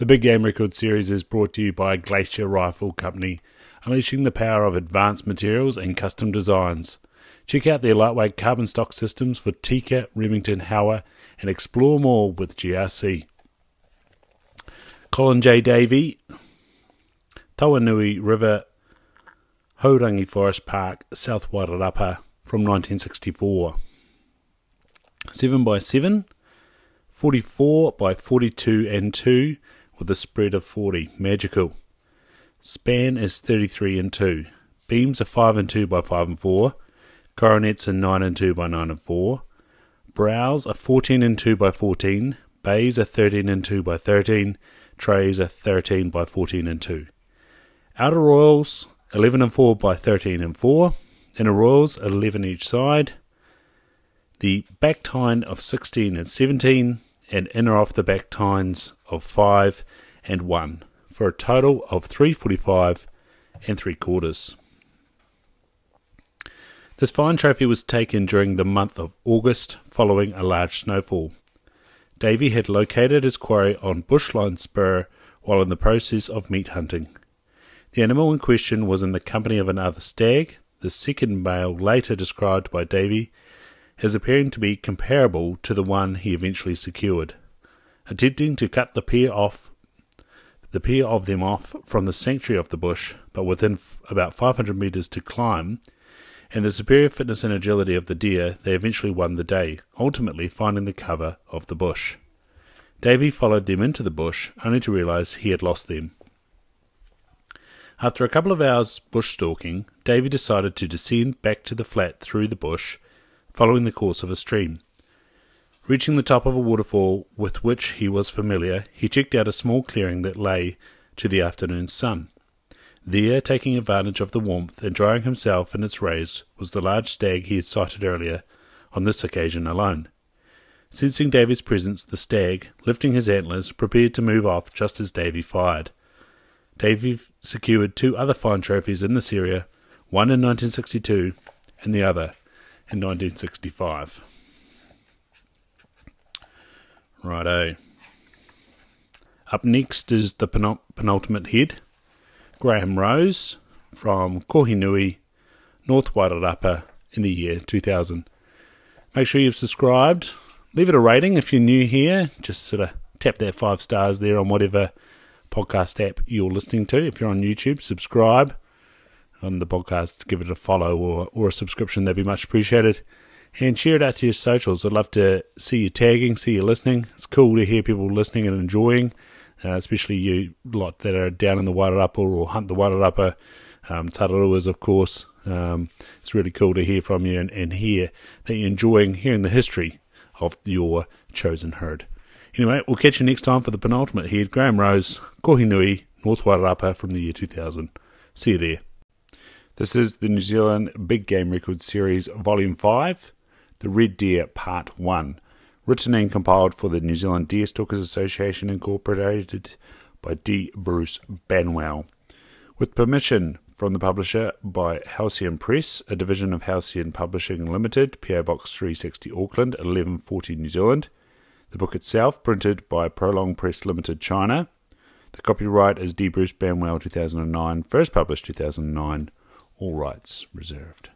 The Big Game Record series is brought to you by Glacier Rifle Company, unleashing the power of advanced materials and custom designs. Check out their lightweight carbon stock systems for Tika, Remington, Hauer, and explore more with GRC. Colin J. Davey, Tauanui River, Haurangi Forest Park, South Wairarapa from 1964. 7x7, 44 by 42 and 2 with a spread of 40. Magical. Span is 33 and 2. Beams are 5 and 2 by 5 and 4. Coronets are 9 and 2 by 9 and 4. Brows are 14 and 2 by 14. Bays are 13 and 2 by 13. Trays are 13 by 14 and 2. Outer royals 11 and 4 by 13 and 4. Inner royals 11 each side. The back tine of 16 and 17, and inner off the back tines of 5 and 1, for a total of 345 and 3/4. This fine trophy was taken during the month of August following a large snowfall. Davey had located his quarry on Bushline Spur while in the process of meat hunting. The animal in question was in the company of another stag, the second male later described by Davey as appearing to be comparable to the one he eventually secured. Attempting to cut the pair of them off from the sanctuary of the bush, but within about 500 metres to climb, and the superior fitness and agility of the deer, they eventually won the day, ultimately finding the cover of the bush. Davey followed them into the bush, only to realise he had lost them. After a couple of hours bush stalking, Davey decided to descend back to the flat through the bush, following the course of a stream. Reaching the top of a waterfall with which he was familiar, he checked out a small clearing that lay to the afternoon sun. There, taking advantage of the warmth and drying himself in its rays, was the large stag he had sighted earlier, on this occasion alone. Sensing Davey's presence, the stag, lifting his antlers, prepared to move off just as Davey fired. Davey secured 2 other fine trophies in this area, one in 1962 and the other in 1965. Righto. Up next is the penultimate head, Graham Rose from Kohinui, North Wairarapa in the year 2000. Make sure you've subscribed. Leave it a rating if you're new here. Just sort of tap that 5 stars there on whatever podcast app you're listening to. If you're on YouTube, subscribe. On the podcast, give it a follow or a subscription. That'd be much appreciated. And share it out to your socials. I'd love to see you tagging, see you listening. It's cool to hear people listening and enjoying, especially you lot that are down in the Wairarapa or hunt the Wairarapa, Tararuas, of course. It's really cool to hear from you and hear that you're enjoying hearing the history of your chosen herd. Anyway, we'll catch you next time for the penultimate head, Graham Rose, Kohinui, North Wairarapa from the year 2000. See you there. This is the New Zealand Big Game Record Series Volume 5, The Red Deer Part 1, written and compiled for the New Zealand Deer Stalkers Association Incorporated by D. Bruce Banwell, with permission from the publisher by Halcyon Press, a division of Halcyon Publishing Limited, PO Box 360 Auckland, 1140 New Zealand. The book itself printed by Prolong Press Limited, China. The copyright is D. Bruce Banwell 2009, first published 2009. All rights reserved.